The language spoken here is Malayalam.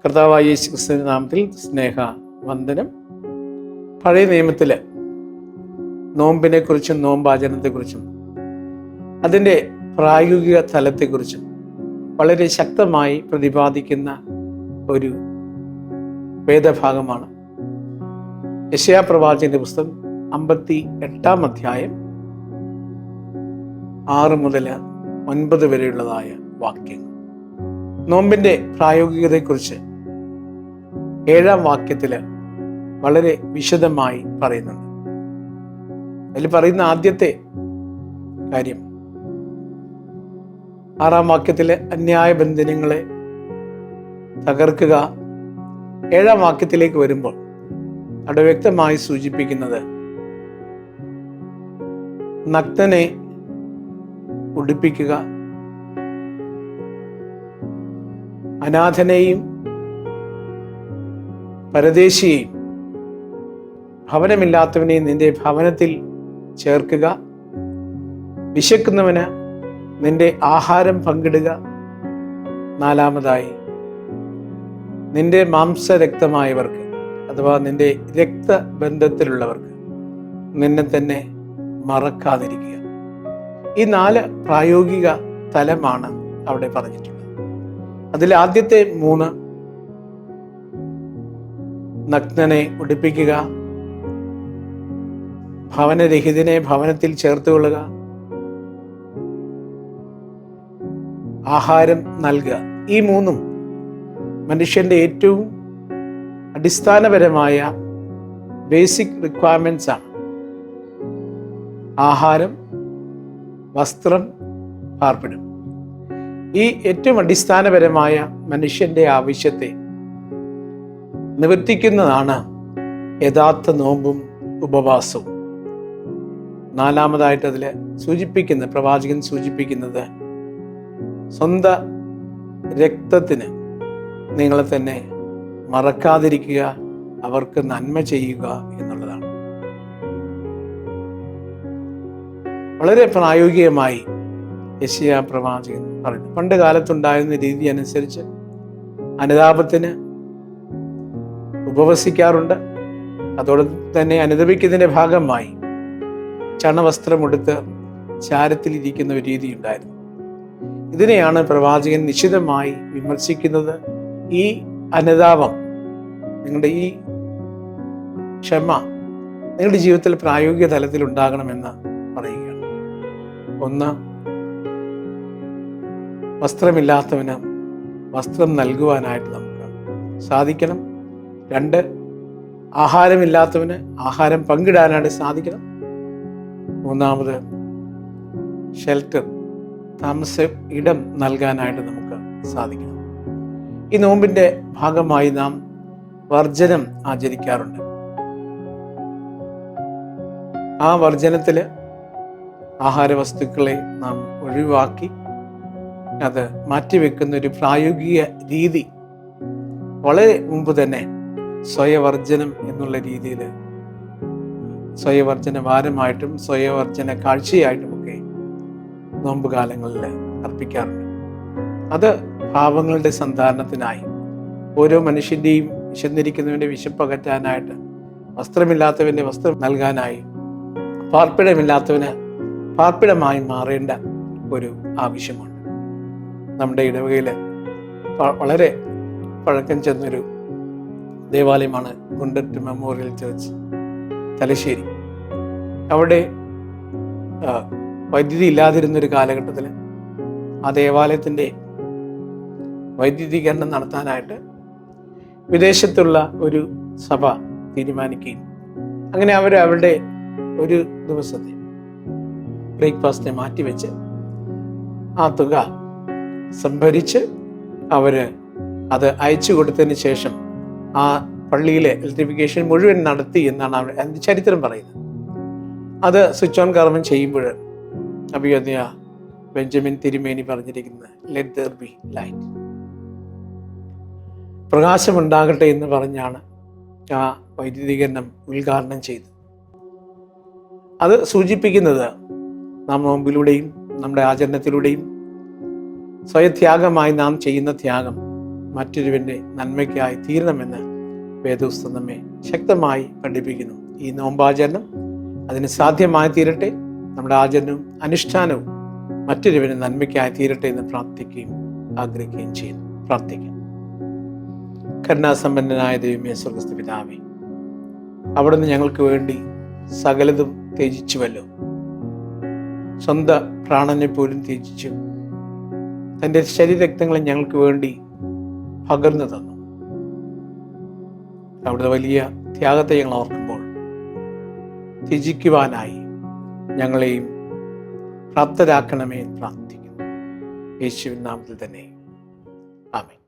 കർത്താവായ യേശു ക്രിസ്തുവിന്റെ നാമത്തിൽ സ്നേഹ വന്ദനം. പഴയ നിയമത്തില് നോമ്പിനെ കുറിച്ചും നോമ്പാചരണത്തെക്കുറിച്ചും അതിൻ്റെ പ്രായോഗിക തലത്തെക്കുറിച്ചും വളരെ ശക്തമായി പ്രതിപാദിക്കുന്ന ഒരു വേദഭാഗമാണ് യെശയ്യാ പ്രവാചകന്റെ പുസ്തകം 58 അധ്യായം 6 മുതൽ 9 വരെയുള്ളതായ വാക്യങ്ങൾ. നോമ്പിന്റെ പ്രായോഗികതയെക്കുറിച്ച് 7-ാം വാക്യത്തിൽ വളരെ വിശദമായി പറയുന്നുണ്ട്. അതിൽ പറയുന്ന ആദ്യത്തെ കാര്യം 6-ാം വാക്യത്തിലെ അന്യായ ബന്ധനങ്ങളെ തകർക്കുക. 7-ാം വാക്യത്തിലേക്ക് വരുമ്പോൾ അവിടെ വ്യക്തമായി സൂചിപ്പിക്കുന്നത് നഗ്നനെ ഉടുപ്പിക്കുക, അനാഥനെയും പരദേശിയെയും ഭവനമില്ലാത്തവനെയും നിന്റെ ഭവനത്തിൽ ചേർക്കുക, വിശക്കുന്നവന് നിന്റെ ആഹാരം പങ്കിടുക, 4-മതായി നിന്റെ മാംസരക്തമായവർക്ക് അഥവാ നിന്റെ രക്തബന്ധത്തിലുള്ളവർക്ക് നിന്നെ തന്നെ മറക്കാതിരിക്കുക. ഈ 4 പ്രായോഗിക തലമാണ് അവിടെ പറഞ്ഞിട്ടുള്ളത്. അതിൽ ആദ്യത്തെ 3 നഗ്നനെ ഉടുപ്പിക്കുക, ഭവനരഹിതനെ ഭവനത്തിൽ ചേർത്തുകൊള്ളുക, ആഹാരം നൽകുക. ഈ 3 മനുഷ്യന്റെ ഏറ്റവും അടിസ്ഥാനപരമായ ബേസിക് റിക്വയർമെന്റ്സ് ആണ്. ആഹാരം, വസ്ത്രം, പാർപ്പിടം. ഈ ഏറ്റവും അടിസ്ഥാനപരമായ മനുഷ്യന്റെ ആവശ്യത്തെ നിവർത്തിക്കുന്നതാണ് യഥാർത്ഥ നോമ്പും ഉപവാസവും. 4-മതായിട്ട് അതിൽ പ്രവാചകൻ സൂചിപ്പിക്കുന്നത് സ്വന്തം രക്തത്തിന് നിങ്ങളെ തന്നെ മറക്കാതിരിക്കുക, അവർക്ക് നന്മ ചെയ്യുക എന്നുള്ളതാണ്. വളരെ പ്രായോഗികമായി യെശയ്യാ പ്രവാചകൻ പറഞ്ഞു. പണ്ട് കാലത്തുണ്ടായിരുന്ന രീതി അനുസരിച്ച് അനുതാപത്തിന് ഉപവസിക്കാറുണ്ട്. അതോടൊപ്പം തന്നെ അനുതപിക്കുന്നതിന്റെ ഭാഗമായി ചണവസ്ത്രമെടുത്ത് ചാരത്തിലിരിക്കുന്ന ഒരു രീതി ഉണ്ടായിരുന്നു. ഇതിനെയാണ് പ്രവാചകൻ നിശിതമായി വിമർശിക്കുന്നത്. ഈ അനുതാപം, നിങ്ങളുടെ ഈ ക്ഷമ നിങ്ങളുടെ ജീവിതത്തിൽ പ്രായോഗിക തലത്തിൽ ഉണ്ടാകണമെന്ന് പറയുകയാണ്. 1, വസ്ത്രമില്ലാത്തവന് വസ്ത്രം നൽകുവാനായിട്ട് നമുക്ക് സാധിക്കണം. 2, ആഹാരമില്ലാത്തവന് ആഹാരം പങ്കിടാനായിട്ട് സാധിക്കണം. 3-മത് ഷെൽട്ടർ, താമസ ഇടം നൽകാനായിട്ട് നമുക്ക് സാധിക്കണം. ഈ നോമ്പിന്റെ ഭാഗമായി നാം വർജനം ആചരിക്കാറുണ്ട്. ആ വർജനത്തില് ആഹാരവസ്തുക്കളെ നാം ഒഴിവാക്കി അത് മാറ്റിവെക്കുന്ന ഒരു പ്രായോഗിക രീതി വളരെ മുമ്പ് തന്നെ സ്വയവർജനം എന്നുള്ള രീതിയിൽ സ്വയവർജന വാരമായിട്ടും സ്വയവർജന കാഴ്ചയായിട്ടുമൊക്കെ നോമ്പ് കാലങ്ങളിൽ അർപ്പിക്കാറുണ്ട്. അത് പാപങ്ങളുടെ സന്ധാരണത്തിനായി, ഓരോ മനുഷ്യൻ്റെയും വിശന്നിരിക്കുന്നവൻ്റെ വിശപ്പകറ്റാനായിട്ട്, വസ്ത്രമില്ലാത്തവൻ്റെ വസ്ത്രം നൽകാനായി, പാർപ്പിടമില്ലാത്തവന് പാർപ്പിടമായി മാറേണ്ട ഒരു ആവശ്യമുണ്ട്. നമ്മുടെ ഇടവകയിൽ വളരെ പഴക്കം ചെന്നൊരു ദേവാലയമാണ് ഗുണ്ടറ്റ് മെമ്മോറിയൽ ചർച്ച്, തലശ്ശേരി. അവിടെ വൈദ്യുതി ഇല്ലാതിരുന്നൊരു കാലഘട്ടത്തിൽ ആ ദേവാലയത്തിൻ്റെ വൈദ്യുതീകരണം നടത്താനായിട്ട് വിദേശത്തുള്ള ഒരു സഭ തീരുമാനിക്കുകയും അങ്ങനെ അവരുടെ ഒരു ദിവസത്തെ ബ്രേക്ക്ഫാസ്റ്റിനെ മാറ്റിവെച്ച് ആ തുക സംഭരിച്ച് അത് അയച്ചു കൊടുത്തതിന് ശേഷം ആ പള്ളിയിലെ ഇലക്ട്രിഫിക്കേഷൻ മുഴുവൻ നടത്തി എന്നാണ് അതിൻ്റെ ചരിത്രം പറയുന്നത്. അത് സ്വിച്ച് ഓൺ കർമ്മം ചെയ്യുമ്പോൾ അഭിയന്യ ബെഞ്ചമിൻ തിരുമേനി പറഞ്ഞിരിക്കുന്നത് ലെറ്റ് ദെയർ ബി ലൈറ്റ്, പ്രകാശമുണ്ടാകട്ടെ എന്ന് പറഞ്ഞാണ് ആ വൈദ്യുതീകരണം ഉദ്ഘാടനം ചെയ്തത്. അത് സൂചിപ്പിക്കുന്നത് നാം നോമ്പിലൂടെയും നമ്മുടെ ആചരണത്തിലൂടെയും സ്വയത്യാഗമായി നാം ചെയ്യുന്ന ത്യാഗം മറ്റൊരുവൻ്റെ നന്മയ്ക്കായി തീരണമെന്ന് വേദപുസ്തകം നമ്മെ ശക്തമായി പഠിപ്പിക്കുന്നു. ഈ നോമ്പാചരണം അതിന് സാധ്യമായി തീരട്ടെ. നമ്മുടെ ആചരണവും അനുഷ്ഠാനവും മറ്റൊരുവന് നന്മയ്ക്കായി തീരട്ടെ എന്ന് പ്രാർത്ഥിക്കുകയും ആഗ്രഹിക്കുകയും ചെയ്യുന്നു. പ്രാർത്ഥിക്കാം. കരുണാസമ്പന്നനായ ദൈവമേ, സ്വർഗ്ഗസ്ഥ പിതാവേ, അവിടുന്ന് ഞങ്ങൾക്ക് വേണ്ടി സകലതും ത്യജിച്ചുവല്ലോ. സ്വന്തം പ്രാണനെ പോലും ത്യജിച്ചു തൻ്റെ ശരീരരക്തങ്ങളെ ഞങ്ങൾക്ക് വേണ്ടി പകർന്നു തന്നു. അവിടുത്തെ വലിയ ത്യാഗത്തെ ഞങ്ങൾ ഓർക്കുമ്പോൾ ത്യജിക്കുവാനായി ഞങ്ങളെയും പ്രാപ്തരാക്കണമേ എന്ന് പ്രാർത്ഥിക്കുന്നു. യേശുവിൻ നാമത്തിൽ തന്നെ ആമേൻ.